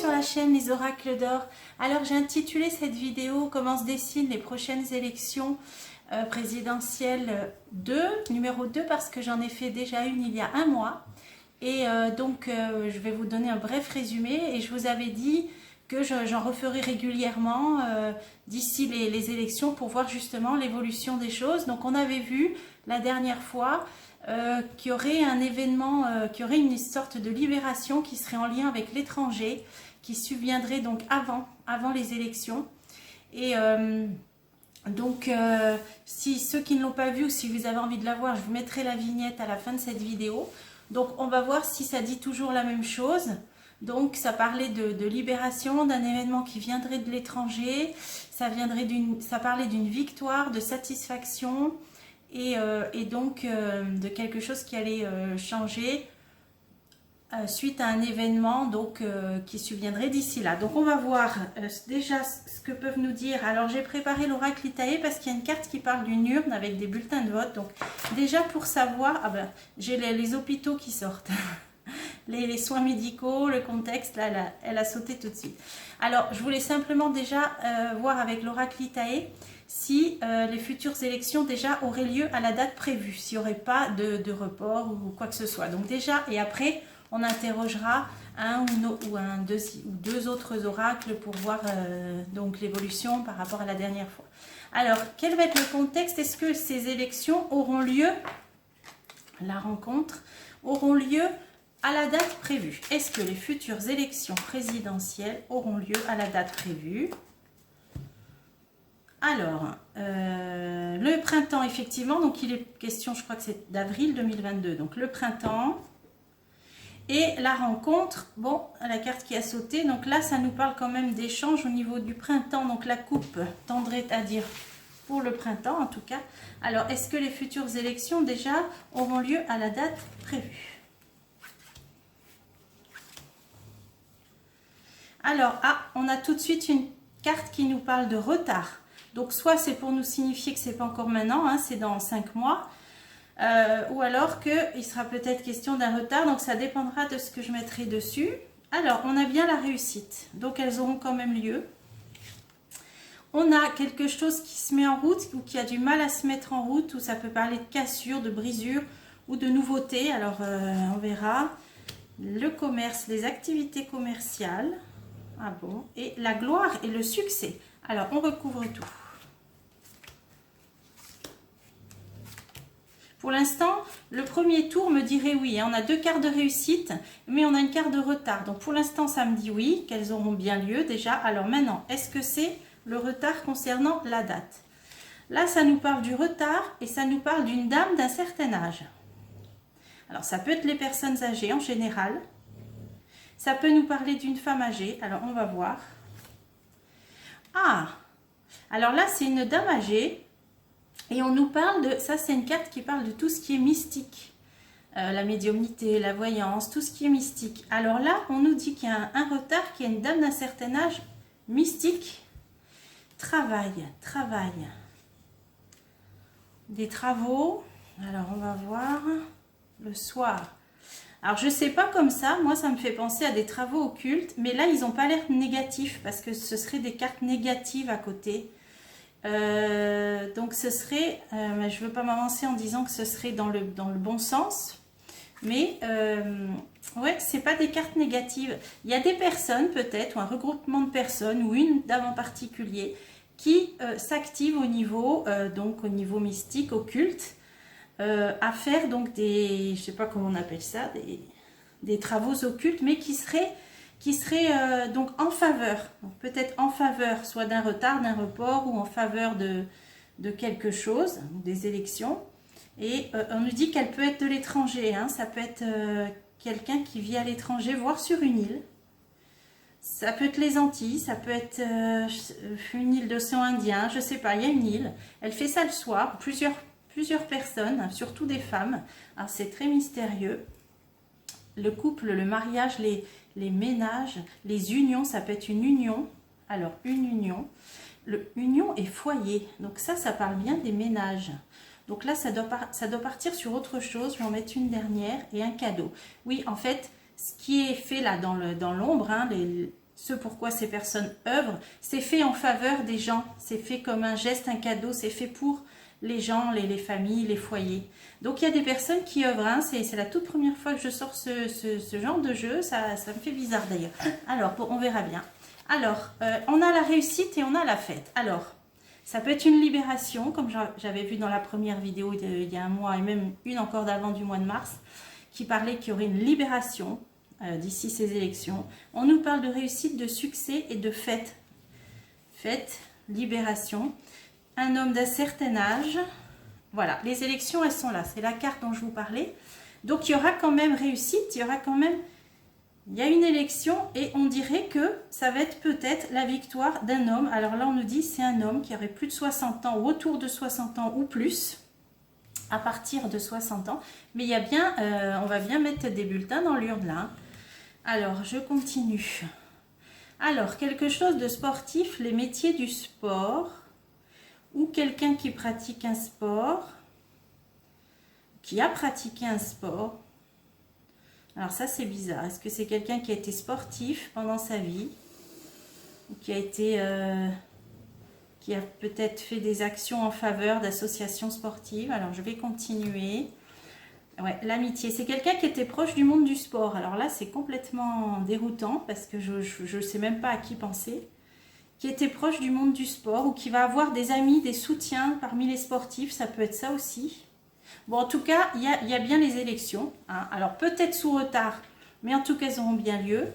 sur la chaîne Les Oracles d'Or. Alors j'ai intitulé cette vidéo comment se dessinent les prochaines élections présidentielles numéro 2 parce que j'en ai fait déjà une il y a un mois. Et je vais vous donner un bref résumé et je vous avais dit que j'en referai régulièrement d'ici les élections pour voir justement l'évolution des choses. Donc on avait vu la dernière fois qu'il y aurait un événement, qu'il y aurait une sorte de libération qui serait en lien avec l'étranger, qui subviendrait donc avant les élections. Et si ceux qui ne l'ont pas vu ou si vous avez envie de la voir, je vous mettrai la vignette à la fin de cette vidéo. Donc on va voir si ça dit toujours la même chose. Donc ça parlait de libération, d'un événement qui viendrait de l'étranger, ça parlait d'une victoire, de satisfaction et de quelque chose qui allait changer suite à un événement qui subviendrait d'ici là. Donc on va voir déjà ce que peuvent nous dire. Alors j'ai préparé l'oracle Itaé parce qu'il y a une carte qui parle d'une urne avec des bulletins de vote. Donc déjà pour savoir, j'ai les hôpitaux qui sortent. Les soins médicaux, le contexte, là, elle a sauté tout de suite. Alors, je voulais simplement déjà voir avec l'oracle Itaé si les futures élections déjà auraient lieu à la date prévue, s'il n'y aurait pas de report ou quoi que ce soit. Donc déjà, et après, on interrogera deux autres oracles pour voir donc l'évolution par rapport à la dernière fois. Alors, quel va être le contexte? Est-ce que ces élections auront lieu, la rencontre, auront lieu à la date prévue? Est-ce que les futures élections présidentielles auront lieu à la date prévue? Alors, le printemps, effectivement, donc il est question, je crois que c'est d'avril 2022, donc le printemps. Et la rencontre, bon, la carte qui a sauté, donc là, ça nous parle quand même d'échanges au niveau du printemps, donc la coupe tendrait à dire pour le printemps, en tout cas. Alors, est-ce que les futures élections, déjà, auront lieu à la date prévue? Alors, on a tout de suite une carte qui nous parle de retard. Donc, soit c'est pour nous signifier que c'est pas encore maintenant, hein, c'est dans 5 mois. Ou alors qu'il sera peut-être question d'un retard. Donc, ça dépendra de ce que je mettrai dessus. Alors, on a bien la réussite. Donc, elles auront quand même lieu. On a quelque chose qui se met en route ou qui a du mal à se mettre en route. Ou ça peut parler de cassure, de brisure ou de nouveauté. Alors, on verra. Le commerce, les activités commerciales. Ah bon, et la gloire et le succès. Alors, on recouvre tout. Pour l'instant, le premier tour me dirait oui. On a 2 cartes de réussite, mais on a une carte de retard. Donc, pour l'instant, ça me dit oui, qu'elles auront bien lieu déjà. Alors maintenant, est-ce que c'est le retard concernant la date? Là, ça nous parle du retard et ça nous parle d'une dame d'un certain âge. Alors, ça peut être les personnes âgées en général. Ça peut nous parler d'une femme âgée. Alors, on va voir. Ah! Alors là, c'est une dame âgée. Et on nous parle de... Ça, c'est une carte qui parle de tout ce qui est mystique. La médiumnité, la voyance, tout ce qui est mystique. Alors là, on nous dit qu'il y a un retard, qu'il y a une dame d'un certain âge mystique. Travail. Des travaux. Alors, on va voir. Le soir. Alors, je ne sais pas comme ça, moi ça me fait penser à des travaux occultes, mais là, ils n'ont pas l'air négatifs, parce que ce seraient des cartes négatives à côté. Donc, ce serait, je ne veux pas m'avancer en disant que ce serait dans le bon sens, mais ouais, ce n'est pas des cartes négatives. Il y a des personnes peut-être, ou un regroupement de personnes, ou une dame en particulier, qui s'active au niveau mystique, occulte, à faire donc je sais pas comment on appelle ça, des travaux occultes, mais qui seraient donc en faveur, peut-être en faveur soit d'un retard, d'un report, ou en faveur de quelque chose, des élections. Et on nous dit qu'elle peut être de l'étranger, hein, ça peut être quelqu'un qui vit à l'étranger, voire sur une île. Ça peut être les Antilles, ça peut être une île d'océan Indien, je sais pas, il y a une île. Elle fait ça le soir, plusieurs personnes, surtout des femmes. Alors c'est très mystérieux. Le couple, le mariage, les ménages, les unions, ça peut être une union. Alors une union. Union et foyer. Donc ça parle bien des ménages. Donc là, ça doit partir sur autre chose. Je vais en mettre une dernière et un cadeau. Oui, en fait, ce qui est fait là dans l'ombre, hein, ce pourquoi ces personnes œuvrent, c'est fait en faveur des gens, c'est fait comme un geste, un cadeau, c'est fait pour les gens, les familles, les foyers. Donc il y a des personnes qui œuvrent, hein. C'est la toute première fois que je sors ce genre de jeu, ça me fait bizarre d'ailleurs. Alors, bon, on verra bien. Alors, on a la réussite et on a la fête. Alors, ça peut être une libération, comme j'avais vu dans la première vidéo il y a un mois, et même une encore d'avant du mois de mars, qui parlait qu'il y aurait une libération d'ici ces élections. On nous parle de réussite, de succès et de fête. Fête, libération. Un homme d'un certain âge. Voilà, les élections, elles sont là. C'est la carte dont je vous parlais. Donc, il y aura quand même réussite, il y aura quand même... Il y a une élection et on dirait que ça va être peut-être la victoire d'un homme. Alors là, on nous dit c'est un homme qui aurait plus de 60 ans ou autour de 60 ans ou plus, à partir de 60 ans. Mais il y a bien, on va bien mettre des bulletins dans l'urne là. Alors, je continue. Alors, quelque chose de sportif, les métiers du sport, ou quelqu'un qui pratique un sport, qui a pratiqué un sport. Alors ça, c'est bizarre. Est-ce que c'est quelqu'un qui a été sportif pendant sa vie, ou qui a été, qui a peut-être fait des actions en faveur d'associations sportives? Alors, je vais continuer. Ouais, l'amitié, c'est quelqu'un qui était proche du monde du sport. Alors là, c'est complètement déroutant parce que je ne sais même pas à qui penser. Qui était proche du monde du sport ou qui va avoir des amis, des soutiens parmi les sportifs, ça peut être ça aussi. Bon, en tout cas, il y a bien les élections, hein. Alors, peut-être sous retard, mais en tout cas, elles auront bien lieu.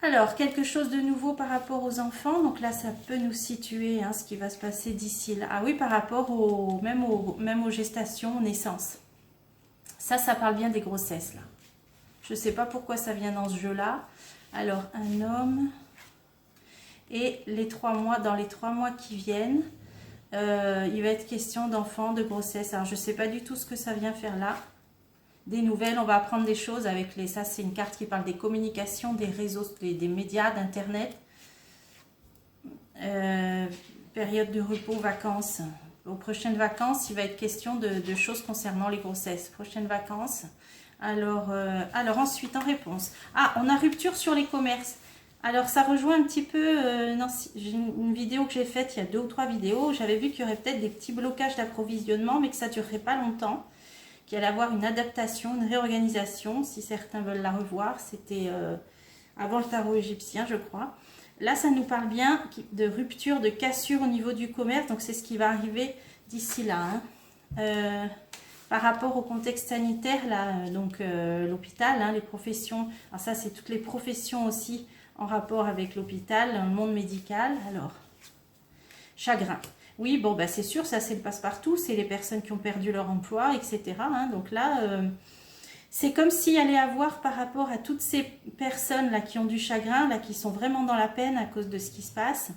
Alors, quelque chose de nouveau par rapport aux enfants. Donc là, ça peut nous situer, hein, ce qui va se passer d'ici là. Ah oui, par rapport même aux gestations, aux naissances. Ça parle bien des grossesses, là. Je ne sais pas pourquoi ça vient dans ce jeu-là. Alors, un homme... Et les 3 mois, dans les 3 mois qui viennent, il va être question d'enfants, de grossesse. Alors, je ne sais pas du tout ce que ça vient faire là. Des nouvelles, on va apprendre des choses avec les... Ça, c'est une carte qui parle des communications, des réseaux, des médias, d'Internet. Période de repos, vacances. Aux prochaines vacances, il va être question de choses concernant les grossesses. Prochaines vacances. Alors ensuite, en réponse. Ah, on a rupture sur les commerces. Alors, ça rejoint un petit peu une vidéo que j'ai faite il y a 2 ou 3 vidéos. J'avais vu qu'il y aurait peut-être des petits blocages d'approvisionnement, mais que ça ne durerait pas longtemps. Qu'il allait avoir une adaptation, une réorganisation, si certains veulent la revoir. C'était avant le tarot égyptien, je crois. Là, ça nous parle bien de rupture, de cassure au niveau du commerce. Donc, c'est ce qui va arriver d'ici là. Hein. Par rapport au contexte sanitaire, là, donc l'hôpital, hein, les professions. Alors ça, c'est toutes les professions aussi en rapport avec l'hôpital, le monde médical. Alors, chagrin. Oui, bon, bah, c'est sûr, ça c'est le passe-partout, c'est les personnes qui ont perdu leur emploi, etc. Hein, donc là, c'est comme s'il allait avoir par rapport à toutes ces personnes-là qui ont du chagrin, là, qui sont vraiment dans la peine à cause de ce qui se passe,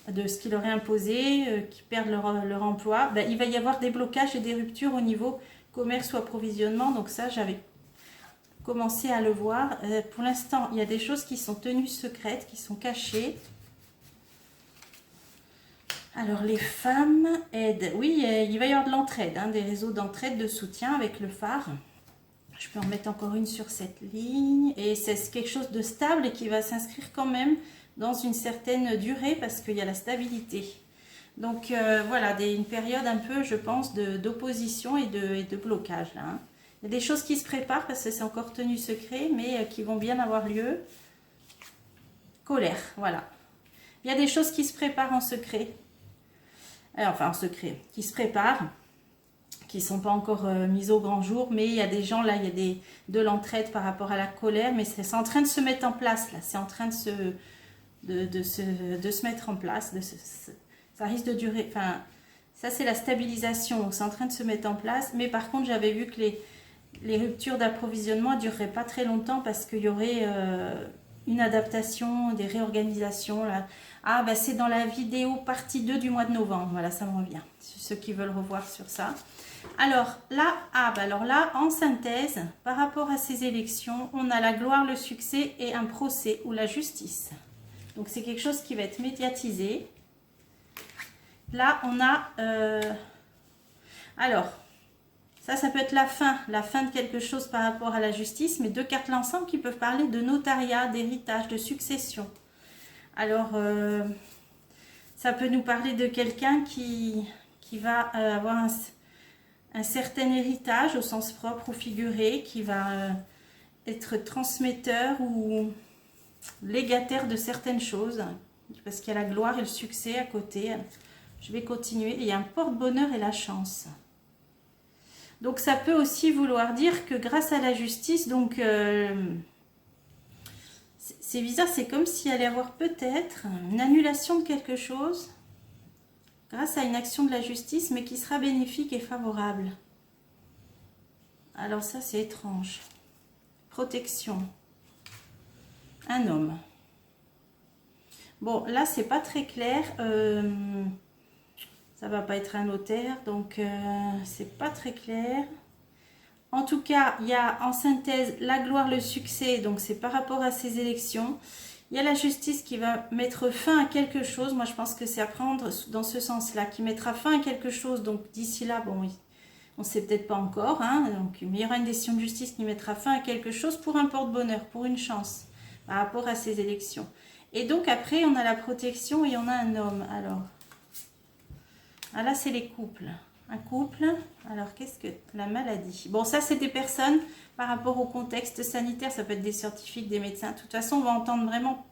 de ce qui leur est imposé, qui perdent leur emploi, bah, il va y avoir des blocages et des ruptures au niveau commerce ou approvisionnement. Donc ça, j'avais commencer à le voir. Pour l'instant, il y a des choses qui sont tenues secrètes, qui sont cachées. Alors, les femmes aident. Oui, il va y avoir de l'entraide, hein, des réseaux d'entraide, de soutien avec le phare. Je peux en mettre encore une sur cette ligne. Et c'est quelque chose de stable et qui va s'inscrire quand même dans une certaine durée parce qu'il y a la stabilité. Donc, voilà, une période un peu, je pense, d'opposition et de blocage, là, hein. Il y a des choses qui se préparent parce que c'est encore tenu secret, mais qui vont bien avoir lieu. Colère, voilà. Il y a des choses qui se préparent en secret. Enfin, en secret, qui se préparent, qui ne sont pas encore mises au grand jour. Mais il y a des gens, là, il y a de l'entraide par rapport à la colère. Mais c'est en train de se mettre en place, là. C'est en train de se mettre en place. Ça risque de durer... Enfin, ça, c'est la stabilisation. Donc, c'est en train de se mettre en place. Mais par contre, j'avais vu que les ruptures d'approvisionnement ne dureraient pas très longtemps parce qu'il y aurait une adaptation, des réorganisations. Là. Ah, bah, c'est dans la vidéo partie 2 du mois de novembre. Voilà, ça me revient. Ceux qui veulent revoir sur ça. Alors là, en synthèse, par rapport à ces élections, on a la gloire, le succès et un procès ou la justice. Donc, c'est quelque chose qui va être médiatisé. Là, on a... alors... Ça peut être la fin de quelque chose par rapport à la justice, mais deux cartes l'ensemble qui peuvent parler de notariat, d'héritage, de succession. Alors, ça peut nous parler de quelqu'un qui va avoir un certain héritage au sens propre ou figuré, qui va être transmetteur ou légataire de certaines choses, parce qu'il y a la gloire et le succès à côté. Je vais continuer. Il y a un porte-bonheur et la chance. Donc ça peut aussi vouloir dire que grâce à la justice, donc c'est bizarre, c'est comme s'il allait y avoir peut-être une annulation de quelque chose grâce à une action de la justice, mais qui sera bénéfique et favorable. Alors ça, c'est étrange. Protection. Un homme. Bon, là, c'est pas très clair. Ça va pas être un notaire, donc c'est pas très clair. En tout cas, il y a en synthèse la gloire, le succès, donc c'est par rapport à ces élections. Il y a la justice qui va mettre fin à quelque chose. Moi, je pense que c'est à prendre dans ce sens-là, qui mettra fin à quelque chose. Donc d'ici là, bon, oui, on ne sait peut-être pas encore. Hein, donc il y aura une décision de justice qui mettra fin à quelque chose pour un porte-bonheur, pour une chance, par rapport à ces élections. Et donc après, on a la protection et on a un homme. Alors, ah là, c'est les couples. Un couple, alors qu'est-ce que la maladie? Bon, ça c'est des personnes par rapport au contexte sanitaire, ça peut être des scientifiques, des médecins. De toute façon, on va entendre vraiment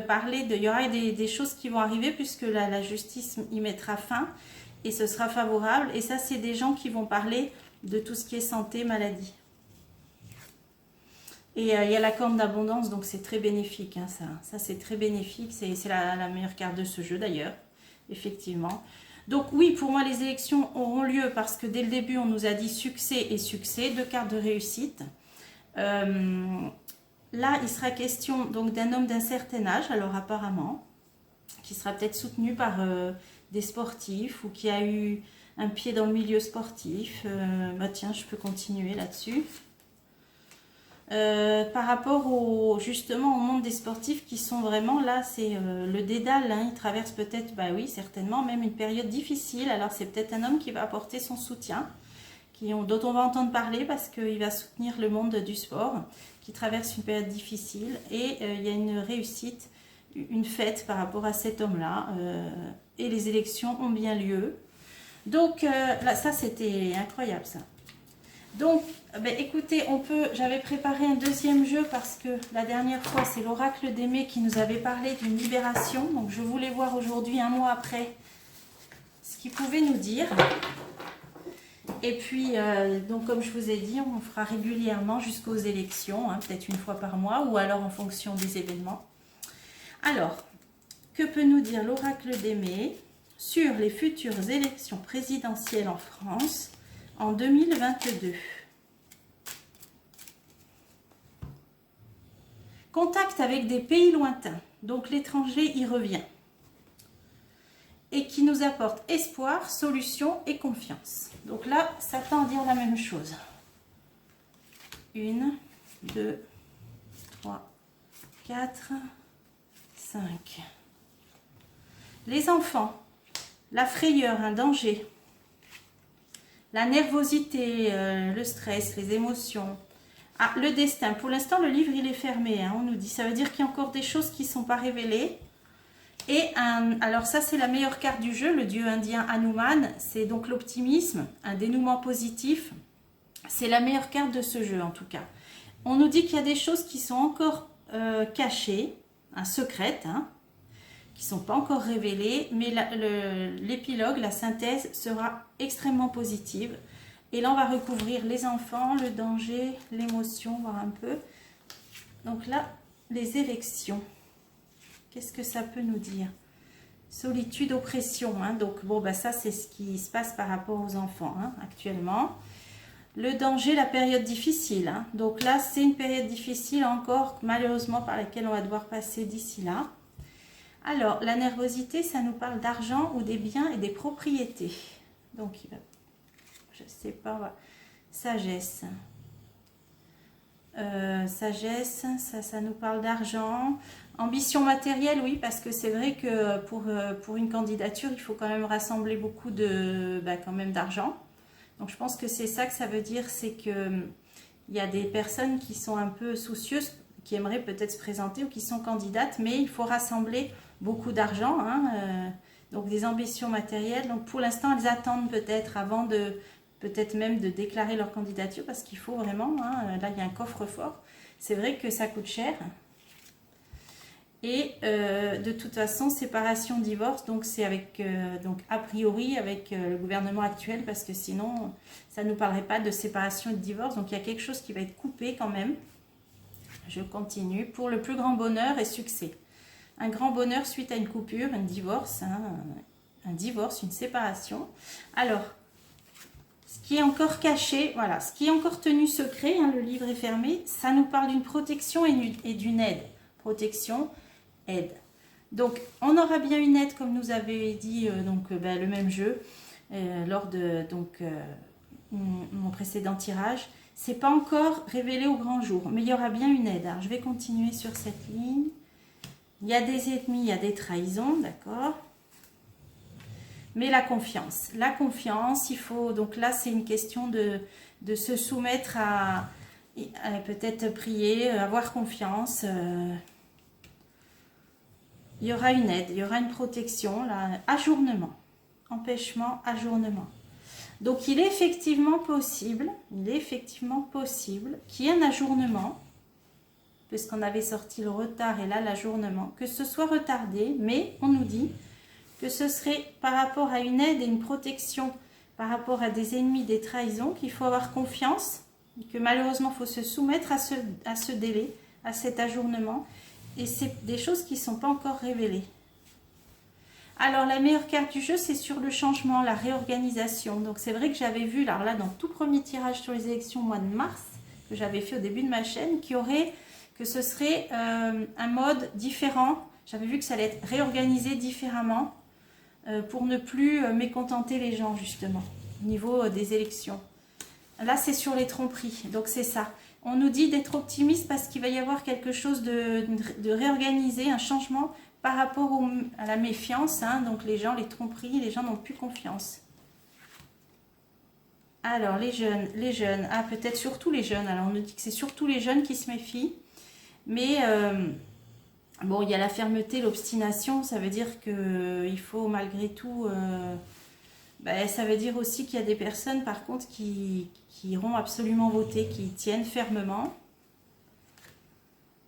parler de... Il y aura des choses qui vont arriver puisque la justice y mettra fin et ce sera favorable. Et ça, c'est des gens qui vont parler de tout ce qui est santé, maladie. Et il y a la corne d'abondance, donc c'est très bénéfique. Hein, ça c'est très bénéfique. C'est la meilleure carte de ce jeu d'ailleurs, effectivement. Donc oui, pour moi, les élections auront lieu parce que dès le début, on nous a dit succès et succès, deux cartes de réussite. Là, il sera question donc d'un homme d'un certain âge, alors apparemment, qui sera peut-être soutenu par des sportifs ou qui a eu un pied dans le milieu sportif. Bah tiens, je peux continuer là-dessus. Par rapport justement au monde des sportifs qui sont vraiment là, c'est le dédale, hein, ils traversent peut-être, bah oui, certainement même une période difficile. Alors c'est peut-être un homme qui va apporter son soutien, dont on va entendre parler parce qu'il va soutenir le monde du sport, qui traverse une période difficile et il y a une réussite, une fête par rapport à cet homme-là et les élections ont bien lieu. Donc là, ça c'était incroyable ça. Donc, ben, écoutez, j'avais préparé un deuxième jeu parce que la dernière fois, c'est l'oracle d'Aimé qui nous avait parlé d'une libération. Donc, je voulais voir aujourd'hui, un mois après, ce qu'il pouvait nous dire. Et puis, donc, comme je vous ai dit, on fera régulièrement jusqu'aux élections, hein, peut-être une fois par mois ou alors en fonction des événements. Alors, que peut nous dire l'oracle d'Aimé sur les futures élections présidentielles en France en 2022. Contact avec des pays lointains, donc l'étranger y revient, et qui nous apporte espoir, solution et confiance. Donc là, ça tend à dire la même chose. 1, 2, 3, 4, 5. Les enfants, la frayeur, un danger. La nervosité, le stress, les émotions. Ah, le destin. Pour l'instant, le livre, il est fermé. Hein, on nous dit, ça veut dire qu'il y a encore des choses qui ne sont pas révélées. Et alors ça, c'est la meilleure carte du jeu, le dieu indien Hanuman. C'est donc l'optimisme, un dénouement positif. C'est la meilleure carte de ce jeu, en tout cas. On nous dit qu'il y a des choses qui sont encore cachées, secrètes, hein, qui ne sont pas encore révélées, mais l'épilogue, la synthèse sera extrêmement positive. Et là, on va recouvrir les enfants, le danger, l'émotion, voir un peu. Donc là, les élections. Qu'est-ce que ça peut nous dire? Solitude, oppression. Hein. Donc, bon, bah, ça, c'est ce qui se passe par rapport aux enfants hein, actuellement. Le danger, la période difficile. Hein. Donc là, c'est une période difficile encore, malheureusement, par laquelle on va devoir passer d'ici là. Alors, la nervosité, ça nous parle d'argent ou des biens et des propriétés. Donc, je ne sais pas, sagesse. Sagesse, ça nous parle d'argent. Ambition matérielle, oui, parce que c'est vrai que pour une candidature, il faut quand même rassembler beaucoup quand même d'argent. Donc je pense que c'est ça que ça veut dire, c'est que il y a des personnes qui sont un peu soucieuses, qui aimeraient peut-être se présenter ou qui sont candidates, mais il faut rassembler beaucoup d'argent, hein, donc des ambitions matérielles. Donc pour l'instant, elles attendent peut-être avant de, peut-être même de déclarer leur candidature, parce qu'il faut vraiment, hein, là il y a un coffre-fort. C'est vrai que ça coûte cher. Et de toute façon, séparation, divorce, donc c'est avec, donc a priori avec le gouvernement actuel, parce que sinon, ça ne nous parlerait pas de séparation et de divorce. Donc il y a quelque chose qui va être coupé quand même. Je continue. Pour le plus grand bonheur et succès. Un grand bonheur suite à une coupure, un divorce, hein, un divorce, une séparation. Alors, ce qui est encore caché, voilà, ce qui est encore tenu secret, hein, le livre est fermé, ça nous parle d'une protection et d'une aide. Protection, aide. Donc, on aura bien une aide, comme nous avait dit le même jeu, lors de mon précédent tirage. C'est pas encore révélé au grand jour, mais il y aura bien une aide. Alors, je vais continuer sur cette ligne. Il y a des ennemis, il y a des trahisons, d'accord. Mais la confiance, il faut, donc là c'est une question de se soumettre à peut-être prier, avoir confiance. Il y aura une aide, il y aura une protection, là, ajournement, empêchement, ajournement. Donc il est effectivement possible qu'il y ait un ajournement, puisqu'on avait sorti le retard et là l'ajournement, que ce soit retardé, mais on nous dit que ce serait par rapport à une aide et une protection, par rapport à des ennemis, des trahisons, qu'il faut avoir confiance, que malheureusement il faut se soumettre à ce délai, à cet ajournement, et c'est des choses qui ne sont pas encore révélées. Alors la meilleure carte du jeu, c'est sur le changement, la réorganisation. Donc c'est vrai que j'avais vu, alors là dans le tout premier tirage sur les élections au mois de mars, que j'avais fait au début de ma chaîne, que ce serait un mode différent. J'avais vu que ça allait être réorganisé différemment pour ne plus mécontenter les gens justement, au niveau des élections. Là c'est sur les tromperies, donc c'est ça. On nous dit d'être optimiste parce qu'il va y avoir quelque chose de réorganisé, un changement par rapport à la méfiance, hein, donc les gens, les tromperies, les gens n'ont plus confiance. Alors les jeunes, ah peut-être surtout les jeunes, alors on nous dit que c'est surtout les jeunes qui se méfient, mais bon il y a la fermeté, l'obstination, ça veut dire qu'il faut malgré tout, ça veut dire aussi qu'il y a des personnes par contre qui iront absolument voter, qui tiennent fermement.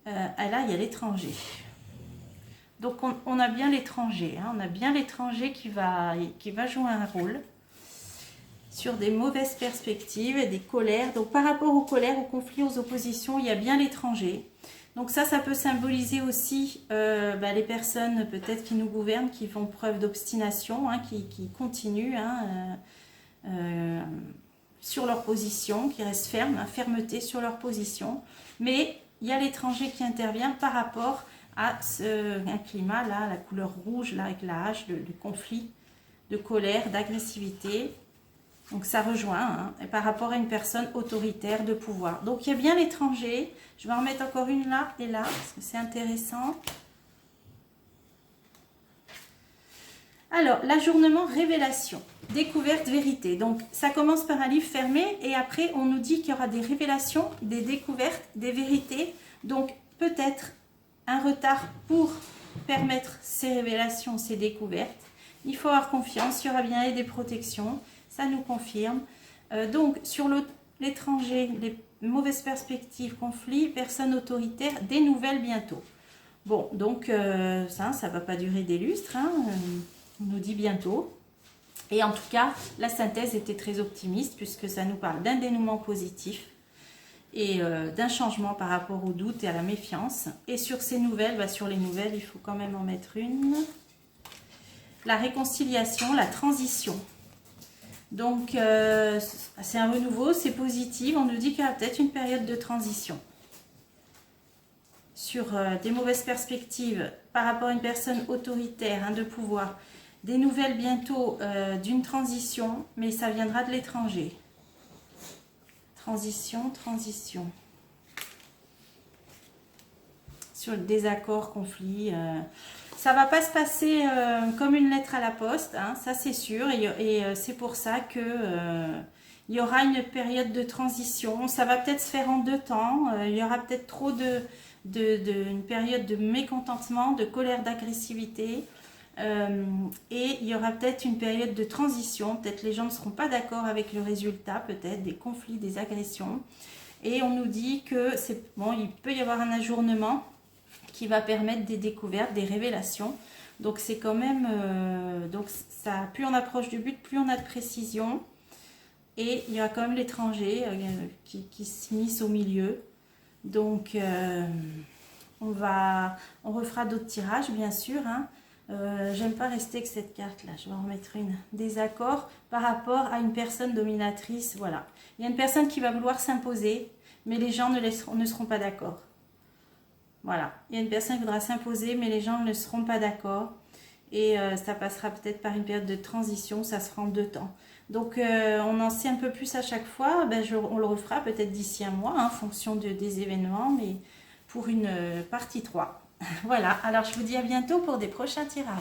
Là il y a l'étranger. Donc on a bien l'étranger, hein, on a bien l'étranger qui va jouer un rôle sur des mauvaises perspectives et des colères. Donc par rapport aux colères, aux conflits, aux oppositions, il y a bien l'étranger. Donc ça peut symboliser aussi les personnes peut-être qui nous gouvernent, qui font preuve d'obstination, hein, qui continuent sur leur position, qui restent fermes, hein, fermeté sur leur position. Mais il y a l'étranger qui intervient par rapport à un climat, là, la couleur rouge, là, avec la hache, de conflit, de colère, d'agressivité. Donc ça rejoint, hein, et par rapport à une personne autoritaire de pouvoir. Donc il y a bien l'étranger. Je vais en mettre encore une là et là, parce que c'est intéressant. Alors, l'ajournement, révélation, découverte, vérité. Donc ça commence par un livre fermé et après on nous dit qu'il y aura des révélations, des découvertes, des vérités. Donc peut-être un retard pour permettre ces révélations, ces découvertes. Il faut avoir confiance, il y aura bien des protections, ça nous confirme. Donc sur l'étranger, les mauvaises perspectives, conflits, personnes autoritaires, des nouvelles bientôt. Bon, donc ça ne va pas durer des lustres, hein, on nous dit bientôt. Et en tout cas, la synthèse était très optimiste puisque ça nous parle d'un dénouement positif et d'un changement par rapport au doute et à la méfiance. Et sur ces nouvelles, sur les nouvelles, il faut quand même en mettre une. La réconciliation, la transition. Donc, c'est un renouveau, c'est positif. On nous dit qu'il y a peut-être une période de transition. Sur des mauvaises perspectives par rapport à une personne autoritaire, hein, de pouvoir. Des nouvelles bientôt d'une transition, mais ça viendra de l'étranger. Transition. Sur le désaccord, conflit. Ça ne va pas se passer comme une lettre à la poste, hein, ça c'est sûr. Et c'est pour ça que Il y aura une période de transition. Ça va peut-être se faire en 2 temps. Il y aura peut-être trop une période de mécontentement, de colère, d'agressivité. Et il y aura peut-être une période de transition. Peut-être les gens ne seront pas d'accord avec le résultat. Peut-être des conflits, des agressions. Et on nous dit que c'est bon, il peut y avoir un ajournement qui va permettre des découvertes, des révélations. Donc c'est quand même, donc ça, plus on approche du but, plus on a de précision. Et il y a quand même l'étranger qui s'immisce au milieu. Donc on refera d'autres tirages bien sûr. Hein. J'aime pas rester avec cette carte là. Je vais en remettre une. Désaccord par rapport à une personne dominatrice. Voilà. Il y a une personne qui va vouloir s'imposer, mais les gens ne seront pas d'accord. Voilà, il y a une personne qui voudra s'imposer, mais les gens ne seront pas d'accord. Et ça passera peut-être par une période de transition, ça se fera en 2 temps. Donc on en sait un peu plus à chaque fois. Ben, on le refera peut-être d'ici un mois, hein, en fonction des événements, mais pour une partie 3. Voilà, alors je vous dis à bientôt pour des prochains tirages.